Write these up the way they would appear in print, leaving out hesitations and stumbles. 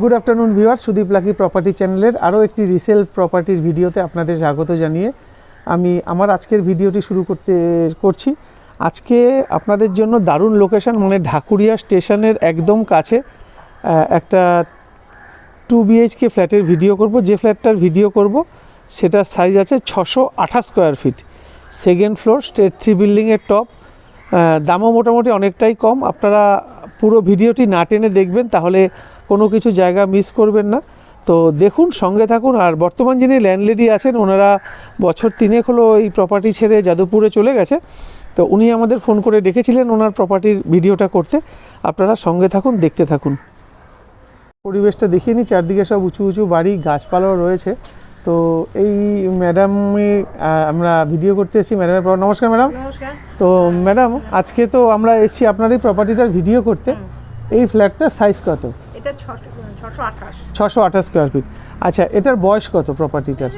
Good afternoon viewer, Sudip lucky property চ্যানেলের আরও একটি রিসেল প্রপার্টির ভিডিওতে আপনাদের স্বাগত জানিয়ে আমি আমার আজকের ভিডিওটি শুরু করছি। আজকে আপনাদের জন্য দারুণ লোকেশন, মানে ঢাকুরিয়া স্টেশনের একদম কাছে একটা 2 BHK ফ্ল্যাটের ভিডিও করব। যে ফ্ল্যাটটার ভিডিও করব সেটার সাইজ আছে 628 square feet, second floor, state 3 বিল্ডিংয়ের টপ। দামও মোটামুটি অনেকটাই কম। আপনারা পুরো ভিডিওটি না টেনে দেখবেন, তাহলে কোনো কিছু জায়গা মিস করবেন না। তো দেখুন, সঙ্গে থাকুন। আর বর্তমান যিনি ল্যান্ডলেডি আছেন, ওনারা বছর 3 হলো এই প্রপার্টি ছেড়ে যাদবপুরে চলে গেছে। তো উনি আমাদের ফোন করে ডেকেছিলেন ওনার প্রপার্টির ভিডিওটা করতে। আপনারা সঙ্গে থাকুন, দেখতে থাকুন। পরিবেশটা দেখিয়ে নিই। চারদিকে সব উঁচু উঁচু বাড়ি, গাছপালাও রয়েছে। তো এই ম্যাডামে আমরা ভিডিও করতে এসেছি। ম্যাডামের নমস্কার ম্যাডাম। নমস্কার। তো ম্যাডাম, আজকে তো আমরা এসেছি আপনার এই প্রপার্টিটার ভিডিও করতে। এই ফ্ল্যাটটার সাইজ কত? এটা 628 628 স্কোয়ার ফিট। আচ্ছা, এটার বয়স কত প্রপার্টিটার?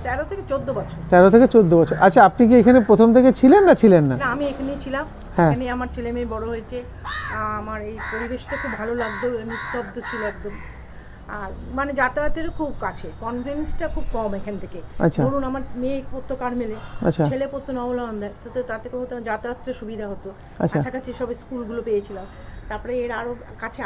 13 থেকে 14 বছর। 13 থেকে 14 বছর। আচ্ছা, আপনি কি এখানে প্রথম থেকে ছিলেন না ছিলেন না? না, আমি এখানেই ছিলাম। হ্যাঁ। এখানে আমার ছেলে মেয়ে বড় হয়েছে। আমার এই পরিবেশটা খুব ভালো লাগতো, নিস্তব্ধ ছিল একদম। আর মানে যাতায়াতেরও খুব কাছে, কনভেন্সটা খুব কম এখান থেকে। আচ্ছা। ধরুন আমার মেয়ে পড়তো কারমেলে, আচ্ছা। ছেলে পড়তো নবলন্দায়, তো তাতে করে হতো যাতায়াতের সুবিধা হতো। আচ্ছা। কাছাকাছি সব স্কুলগুলো পেয়েছিলাম। তারপরে এর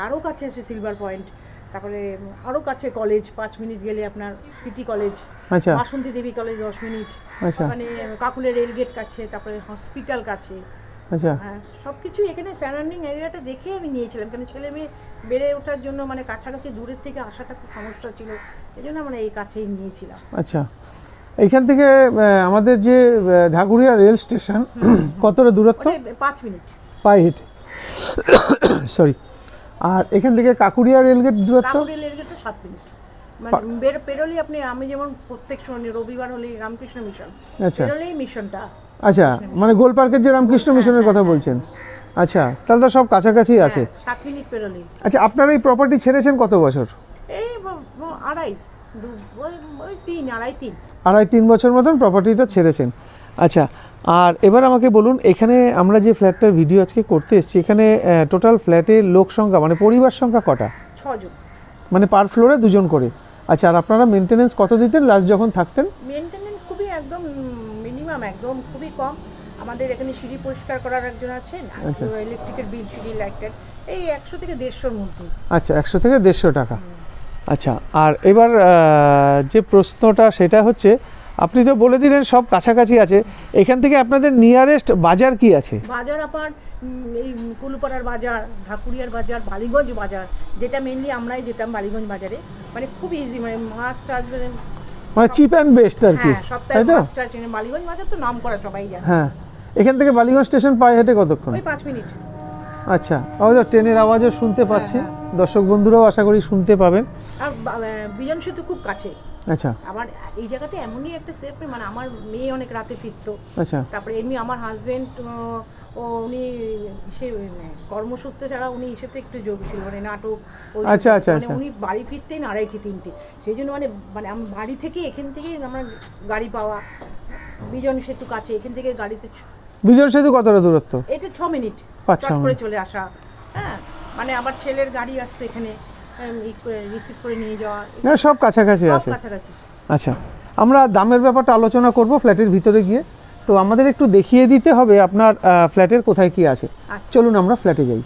আরও কাছে আছে সিলভার পয়েন্ট। তারপরে আরও কাছে কলেজ, 5 মিনিট গেলে আপনার সিটি কলেজ। আচ্ছা। বাসন্তী দেবী কলেজ 10 মিনিট। আচ্ছা। মানে কাকুলের রেলগেট কাছে, তারপরে হসপিটাল কাছে। আচ্ছা। হ্যাঁ, সব কিছুই এখানে সারাউন্ডিং এরিয়াটা দেখে আমি নিয়েছিলাম, কারণ ছেলে মেয়ে বেড়ে ওঠার জন্য মানে কাছাকাছি দূরের থেকে আসাটা খুব সমস্যা ছিল, এই জন্য আমরা এই কাছেই নিয়েছিলাম। আচ্ছা, এইখান থেকে আমাদের যে ঢাকুরিয়া রেল স্টেশন কতটা দূরত্ব? 5 মিনিট পায়ে হেঁটে, সরি। আর এখান থেকে কাকুরিয়া রেলগেট দূরত্ব? কাকুলের রেলগেটটা 7 মিনিট। মানে পেরোলেই আপনি, আমি যেমন প্রত্যেক শনি রবিবার হলে রামকৃষ্ণ মিশন, আচ্ছা। পেরোলেই মিশনটা। আচ্ছা, মানে গোল পার্কের যে রামকৃষ্ণ মিশনের কথা বলছেন। আচ্ছা, তাহলে তো সব কাছাকাছি আছে। 7 মিনিট পেরোলেই। আচ্ছা, আপনারা এই প্রপার্টি ছেড়েছেন কত বছর? এই আড়াই, ওই 3 3 বছর মতন প্রপার্টিটা ছেড়েছেন। আচ্ছা, আর এবার আমাকে বলুন, এখানে আমরা যে ফ্ল্যাটটার ভিডিও আজকে করতে এসেছি, এখানে টোটাল ফ্ল্যাটের লোক সংখ্যা মানে পরিবার সংখ্যা কটা? 6 জন। মানে পার ফ্লোরে 2 জন করে। আচ্ছা, আর আপনারা মেনটেনেন্স কত দিতেন লাস্ট যখন থাকতেন? মেনটেনেন্স খুবই একদম মিনিমাম, একদম খুবই কম। আমাদের এখানে সিঁড়ি পরিষ্কার করার একজন আছেন, ইলেকট্রিকের বিল, সিঁড়ি, লাইটের, এই 100 থেকে 150-র মধ্যে। আচ্ছা, 100 থেকে 150 টাকা। আচ্ছা, আর এবার যে প্রশ্নটা সেটা হচ্ছে, আপনি তো বলে দিলেন সব কাছাকাছি আছে, এখান থেকে আপনাদের নিয়ারেস্ট বাজার কি আছে? বাজার আপনার এই কুলুপাড়ার বাজার, ঢাকুরিয়ার বাজার, বালিগঞ্জ বাজার, যেটা মেনলি আমরাই যেতাম বালিগঞ্জ বাজারে। মানে খুব ইজি, মানে মাস্ট আসবে, মানে চিপ অ্যান্ড বেস্ট আর কি, হ্যাঁ, সপ্তাহে মাস্টটা চেনে। বালিগঞ্জ বাজার তো নাম করা, সবাই জানে। হ্যাঁ, এখান থেকে বালিগঞ্জ স্টেশন পায়ে হেঁটে কতক্ষণ? ওই 5 মিনিট। আচ্ছা, আমাদের ট্রেনের আওয়াজও শুনতে পাচ্ছি, দর্শক বন্ধুরাও আশা করি শুনতে পাবেন। আর বিজন সেতু খুব কাছে। আচ্ছা। আবার এই জায়গাটা এমনই একটা সেফ, মানে আমার মেয়ে অনেক রাতে ফিরতো। আচ্ছা। তারপরে এমনি আমার হাজবেন্ড উনি সে কর্মসূত্রে ছাড়া উনি এসেতে একটু যোগ ছিল, মানে নাটক। আচ্ছা আচ্ছা মানে আচ্ছা। উনি বাড়ি ফিরতেন 2:30-3টে, সেই জন্য মানে মানে আমি বাড়ি থেকে, এখান থেকে আমরা গাড়ি পাওয়া। বিজন সেতু কাছে, এখান থেকে গাড়িতে। বিজন সেতু কতটা দূরত্ব? এটা 6 মিনিট, 5 করে চলে আসা। হ্যাঁ, মানে আবার ছেলের গাড়ি আসছে এখানে, রিসিভ করে নিয়ে যাওয়া, না, সব কাছাকাছি আছে। কাছাকাছি। আচ্ছা, আমরা দামের ব্যাপারটা আলোচনা করব ফ্ল্যাটের ভিতরে গিয়ে। তো আমাদের একটু দেখিয়ে দিতে হবে আপনার ফ্ল্যাটের কোথায় কি আছে। চলুন আমরা ফ্ল্যাটে যাই।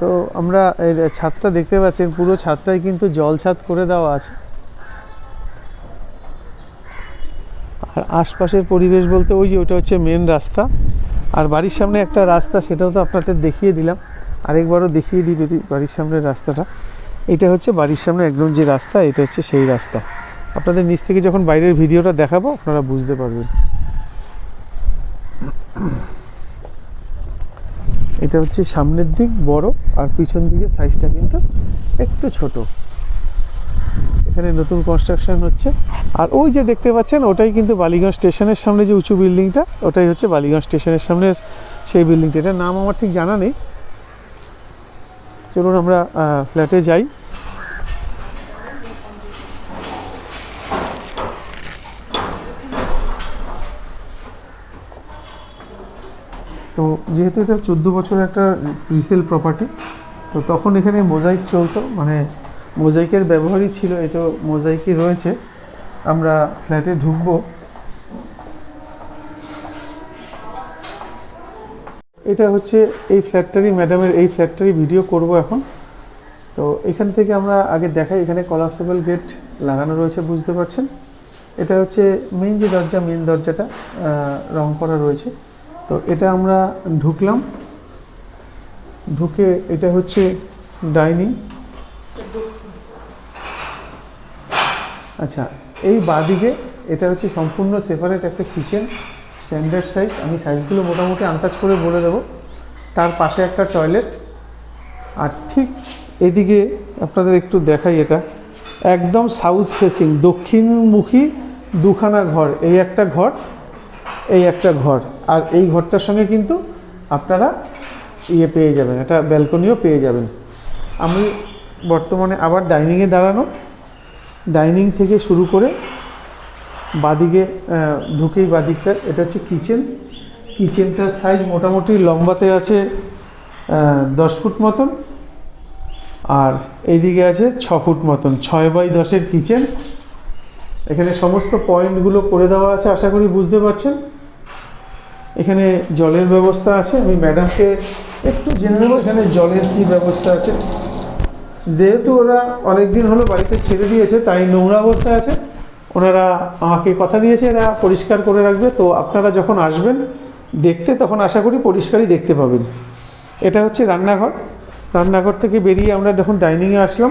তো আমরা এই ছাদটা দেখতে পাচ্ছেন, পুরো ছাদটাই কিন্তু জল ছাদ করে দেওয়া আছে। আর আশপাশের পরিবেশ বলতে ওই যে ওটা হচ্ছে মেন রাস্তা, আর বাড়ির সামনে একটা রাস্তা, সেটাও তো আপনাদের দেখিয়ে দিলাম। আরেকবারও দেখিয়ে দিই বাড়ির সামনের রাস্তাটা। এটা হচ্ছে বাড়ির সামনে একদম যে রাস্তা, এটা হচ্ছে সেই রাস্তা। আপনাদের নিচ থেকে যখন বাইরের ভিডিওটা দেখাবো আপনারা বুঝতে পারবেন। এটা হচ্ছে সামনের দিক বড়, আর পিছন দিকে সাইজটা কিন্তু একটু ছোট। এখানে নতুন কনস্ট্রাকশন হচ্ছে। আর ওই যে দেখতে পাচ্ছেন, ওটাই কিন্তু বালিগঞ্জ স্টেশনের সামনে যে উঁচু বিল্ডিংটা, ওটাই হচ্ছে বালিগঞ্জ স্টেশনের সামনের সেই বিল্ডিংটা। এটার নাম আমার ঠিক জানা নেই। চলুন আমরা ফ্ল্যাটে যাই। তো যেহেতু এটা 14 বছরের একটা রিসেল প্রপার্টি, তো তখন এখানে মোজাইক চলতো, মানে মোজাইকের ব্যবহারই ছিল, এটা মোজাইকই রয়েছে। আমরা ফ্ল্যাটে ঢুকবো। এটা হচ্ছে এই ফ্ল্যাটটারই, ম্যাডামের এই ফ্ল্যাটটারই ভিডিও করব এখন। তো এখান থেকে আমরা আগে দেখাই, এখানে কলাপসেবল গেট লাগানো রয়েছে, বুঝতে পারছেন। এটা হচ্ছে মেন যে দরজা, মেন দরজাটা রং করা রয়েছে। তো এটা আমরা ঢুকলাম, ঢুকে এটা হচ্ছে ডাইনিং। আচ্ছা, এই বাঁদিকে এটা হচ্ছে সম্পূর্ণ সেপারেট একটা কিচেন, স্ট্যান্ডার্ড সাইজ। আমি সাইজগুলো মোটামুটি আন্দাজ করে বলে দেবো। তার পাশে একটা টয়লেট, আর ঠিক এদিকে আপনাদের একটু দেখাই, এটা একদম সাউথ ফেসিং, দক্ষিণমুখী দুখানা ঘর, এই একটা ঘর, এই একটা ঘর, আর এই ঘরটার সঙ্গে কিন্তু আপনারা পেয়ে যাবেন, একটা ব্যালকনিও পেয়ে যাবেন। আমি বর্তমানে আবার ডাইনিংয়ে দাঁড়ানো, ডাইনিং থেকে শুরু করে বাদিকে ঢুকেই বাদিকটা, এটা হচ্ছে কিচেন। কিচেনটার সাইজ মোটামুটি লম্বাতে আছে 10 ফুট মতন, আর এইদিকে আছে 6 ফুট মতন, 6x10 কিচেন। এখানে সমস্ত পয়েন্টগুলো করে দেওয়া আছে, আশা করি বুঝতে পারছেন। এখানে জলের ব্যবস্থা আছে, আমি ম্যাডামকে একটু জেনে নেব এখানে জলের কী ব্যবস্থা আছে। যেহেতু ওরা অনেকদিন হলো বাড়িতে ছেড়ে দিয়েছে, তাই নোংরা অবস্থায় আছে। ওনারা আমাকে কথা দিয়েছে এরা পরিষ্কার করে রাখবে। তো আপনারা যখন আসবেন দেখতে, তখন আশা করি পরিষ্কারই দেখতে পাবেন। এটা হচ্ছে রান্নাঘর। রান্নাঘর থেকে বেরিয়ে আমরা যখন ডাইনিংয়ে আসলাম,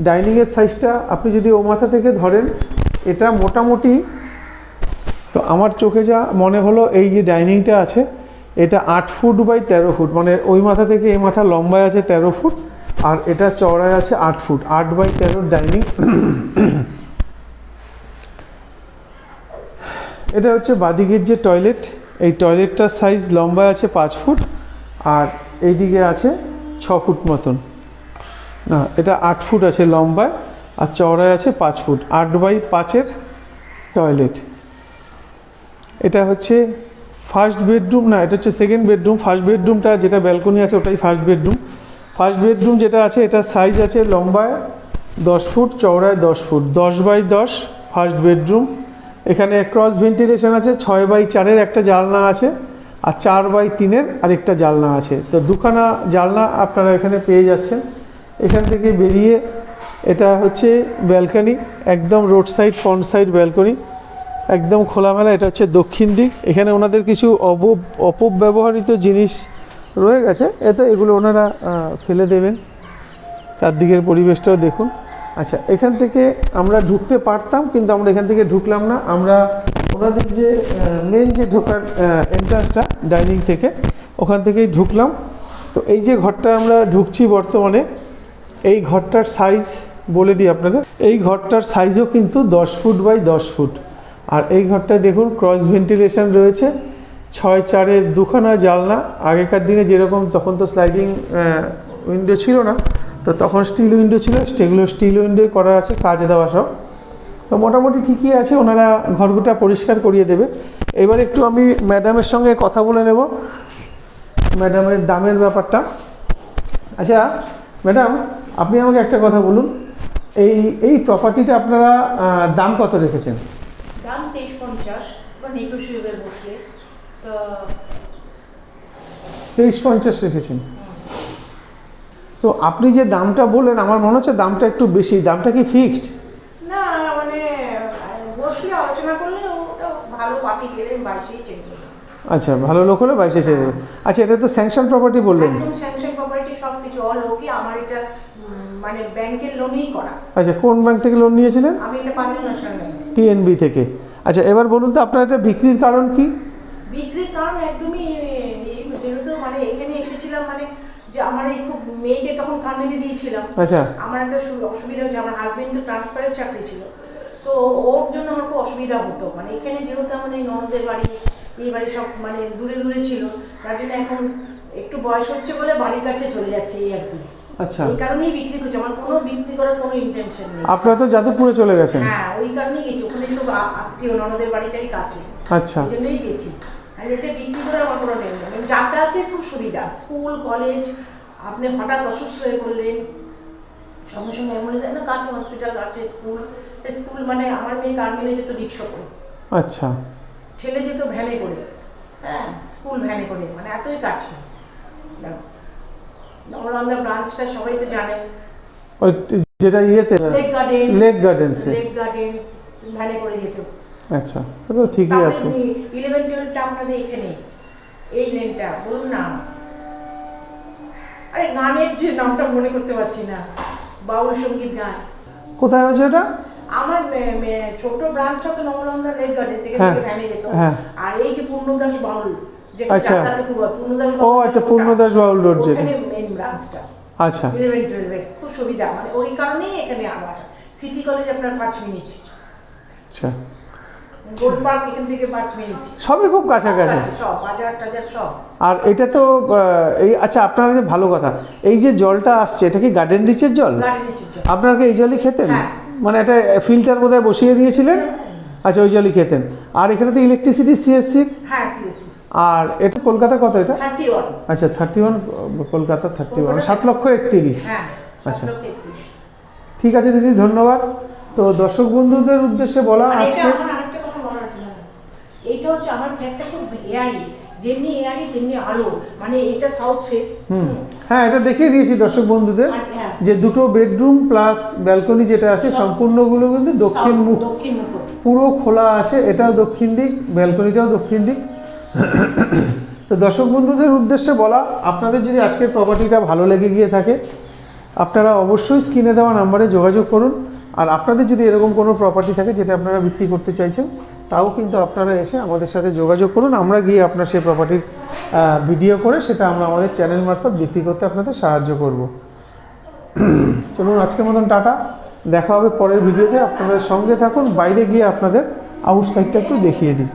ডাইনিংয়ের সাইজটা আপনি যদি ও মাথা থেকে ধরেন, এটা মোটামুটি, তো আমার চোখে যা মনে হলো, এই যে ডাইনিংটা আছে এটা 8 ফুট বাই 13 ফুট, মানে ওই মাথা থেকে এই মাথা লম্বায় আছে 13 ফুট, আর এটা চওড়ায় আছে 8 ফুট, 8x13 ডাইনিং। এটা হচ্ছে বাদিকের যে টয়লেট, এই টয়লেটটার সাইজ লম্বায় আছে 5 ফুট, আর এইদিকে আছে 6 ফুট মতন, না এটা 8 ফুট আছে লম্বায়, আর চওড়ায় আছে 5 ফুট, 8x5-এর টয়লেট। এটা হচ্ছে ফার্স্ট বেডরুম, না এটা হচ্ছে সেকেন্ড বেডরুম। ফার্স্ট বেডরুমটা যেটা ব্যালকনি আছে ওটাই ফার্স্ট বেডরুম। ফার্স্ট বেডরুম যেটা আছে এটার সাইজ আছে লম্বায় 10 ফুট, চওড়ায় 10 ফুট, 10x10 ফার্স্ট বেডরুম। এখানে ক্রস ভেন্টিলেশন আছে, 6x4-এর একটা জানলা আছে, আর 4x3-এর আরেকটা জানলা আছে। তো দুখানা জানলা আপনারা এখানে পেয়ে যাচ্ছেন। এখান থেকে বেরিয়ে এটা হচ্ছে ব্যালকনি, একদম road side front side balcony, একদম খোলামেলা। এটা হচ্ছে দক্ষিণ দিক। এখানে ওনাদের কিছু অপব্যবহৃত জিনিস রয়ে গেছে, এতে এগুলো ওনারা ফেলে দেবেন। চারদিকের পরিবেশটাও দেখুন। আচ্ছা, এখান থেকে আমরা ঢুকতে পারতাম, কিন্তু আমরা এখান থেকে ঢুকলাম না। আমরা ওনাদের যে মেন যে ঢোকার এন্ট্রান্সটা ডাইনিং থেকে, ওখান থেকেই ঢুকলাম। তো এই যে ঘরটা আমরা ঢুকছি বর্তমানে, এই ঘরটার সাইজ বলে দিই আপনাদের। এই ঘরটার সাইজও কিন্তু 10 ফুট বাই 10 ফুট, আর এই ঘরটা দেখুন ক্রস ভেন্টিলেশন রয়েছে, 6x4-এর দুখানা জানলা। আগেকার দিনে যেরকম, তখন তো স্লাইডিং উইন্ডো ছিল না, তো তখন স্টিল উইন্ডো ছিল, সেগুলো স্টিল উইন্ডো করা আছে, কাজ দেওয়া সব। তো মোটামুটি ঠিকই আছে, ওনারা ঘরগুটা পরিষ্কার করিয়ে দেবে। এবার একটু আমি ম্যাডামের সঙ্গে কথা বলে নেব, ম্যাডামের দামের ব্যাপারটা। আচ্ছা ম্যাডাম, আপনি আমাকে একটা কথা বলুন, এই প্রপার্টিটা আপনারা দাম কত রেখেছেন? দাম 2350, বা নেগোশিয়েবল বসলে তো 2350 রেখেছেন। তো আপনি যে দামটা বললেন, আমার মনে হচ্ছে দামটা একটু বেশি। দামটা কি ফিক্সড? না, মানে বসলে আলোচনা করলে ওটা ভালো পার্টি পেলে 22-এই চেক করবে। আচ্ছা, ভালো লোক হলে 22-এ ছেড়ে দেবে। আচ্ছা, এটা তো স্যাংশন প্রপার্টি বললেন? একদম স্যাংশন প্রপার্টি, সব কিছু অল ওকে। আমার এটা মানে ব্যাংকের লোনেই করা। আচ্ছা, কোন ব্যাংক থেকে লোন নিয়েছিলেন? আমি এটা পাঞ্জাব ন্যাশনাল ব্যাংক, পিএনবি থেকে। আচ্ছা, এবার বলুন তো আপনার এটা বিক্রির কারণ কি? বিক্রির কারণ একদমই যেহেতু মানে এখানে এসেছিলাম, মানে যে আমার এই খুব মেয়েকে তখন ফ্যামিলি দিয়েছিলাম। আচ্ছা, আমার একটা অসুবিধা হচ্ছে, আমার হাজবেন্ড তো ট্রান্সফারের চাকরি ছিল, তো ওর জন্য আমার খুব অসুবিধা হতো। মানে এখানে যেহেতু আমার এই ননদের বাড়ি, এই বাড়ি সব মানে দূরে দূরে ছিল, তার জন্য এখন একটু বয়স হচ্ছে বলে বাড়ির কাছে চলে যাচ্ছে, এই আর কি। আচ্ছা, এই কারণেই বিক্রি করছি, আমার কোনো বিক্রি করার কোনো ইন্টেনশন নেই। আপনারা তো যাদবপুরে চলে গেছেন? হ্যাঁ, ওই কারণেই গেছি, ওখানে সব আত্মীয় ননদের বাড়িটারই কাছে। আচ্ছা, এই জন্যই গেছি। আর এটা বিক্রি করে আমার কোনো টেনশন নেই। যাতায়াতের খুব সুবিধা, স্কুল কলেজ আপনি হঠাৎ অসুস্থ হয়ে পড়লেন, সঙ্গে সঙ্গে অ্যাম্বুলেন্স না, কাছে হসপিটাল, কাছে স্কুল। স্কুল মানে আমার মেয়ে কার্মেলে যেত রিক্সা করে, আচ্ছা, ছেলে যেত ভ্যানে করে, হ্যাঁ স্কুল ভ্যানে করে, মানে এতই কাছে। নবলন্দা ব্রাঞ্চটা সবাই তো জানেন, ওই যেটা ইয়েতে লেক গার্ডেন্সে ভ্যানে করে যেত। আচ্ছা, তো ঠিকই আছে। 11-12টা আপনাদের এখানে এই লেনটা বলুন না, আরে গানের যে নামটা মনে করতে পারছি না, বাউল সঙ্গীত গান। কোথায় হয়েছে এটা? আমার ছোট ব্রাঞ্চটা তো নবলন্দা লেক গার্ডেন্স, থেকে ভ্যানে যেত। আর এই যে পূর্ণদাস বাউল, আচ্ছা, পূর্ণদাস ও আচ্ছা, পূর্ণদাস বাউল রোড যেটা, মেইন ব্রাঞ্চটা। আচ্ছা, 11-12 খুব সুবিধা, মানে ওই কারণেই এখানে আমার সিটি কলেজ আপনার 5 মিনিট, আচ্ছা, গোল্ড পার্ক এখান থেকে 5 মিনিট, সবই খুব কাছাকাছি, সব বাজার টাজার সব। আর এটা তো এই আচ্ছা, আপনার যে ভালো কথা, এই যে জলটা আসছে এটা কি গার্ডেন রিচের জল? গার্ডেন রিচের জল। আপনারা কি এই জলই খেতেন? হ্যাঁ। মানে এটা ফিল্টার বোধহয় বসিয়ে নিয়েছিলেন? আচ্ছা, ওই জলই খেতেন। আর এখানে তো ইলেকট্রিসিটি সিএসসি? হ্যাঁ, সিএসসি। আর এটা কলকাতা কত এটা? 31। আচ্ছা, 31, কলকাতা 31, 7,31,000। হ্যাঁ, আচ্ছা, 7,31,000। ঠিক আছে দিদি, ধন্যবাদ। তো দর্শক বন্ধুদের উদ্দেশ্যে বলা আজকে আমার আরেকটা কথা বলা আছে, এইটা হচ্ছে আমার ফ্ল্যাটটা খুব এয়ারি, যেমনি এয়ারি তেমনি আলো, মানে এটা সাউথ ফেস। হ্যাঁ, এটা দেখিয়ে দিয়েছি দর্শক বন্ধুদের যে দুটো বেডরুম প্লাস ব্যালকনি যেটা আছে সম্পূর্ণগুলো কিন্তু দক্ষিণ মুখ, পুরো খোলা আছে। এটাও দক্ষিণ দিক, ব্যালকনিটাও দক্ষিণ দিক। তো দর্শক বন্ধুদের উদ্দেশ্যে বলা, আপনাদের যদি আজকের প্রপার্টিটা ভালো লেগে গিয়ে থাকে, আপনারা অবশ্যই স্ক্রিনে দেওয়া নাম্বারে যোগাযোগ করুন। আর আপনাদের যদি এরকম কোনো প্রপার্টি থাকে যেটা আপনারা বিক্রি করতে চাইছেন, তাও কিন্তু আপনারা এসে আমাদের সাথে যোগাযোগ করুন। আমরা গিয়ে আপনার সেই প্রপার্টির ভিডিও করে সেটা আমরা আমাদের চ্যানেল মারফত বিক্রি করতে আপনাদের সাহায্য করব। চলুন, আজকের মতন টাটা, দেখা হবে পরের ভিডিওতে। আপনাদের সঙ্গে থাকুন। বাইরে গিয়ে আপনাদের আউটসাইডটা একটু দেখিয়ে দিই।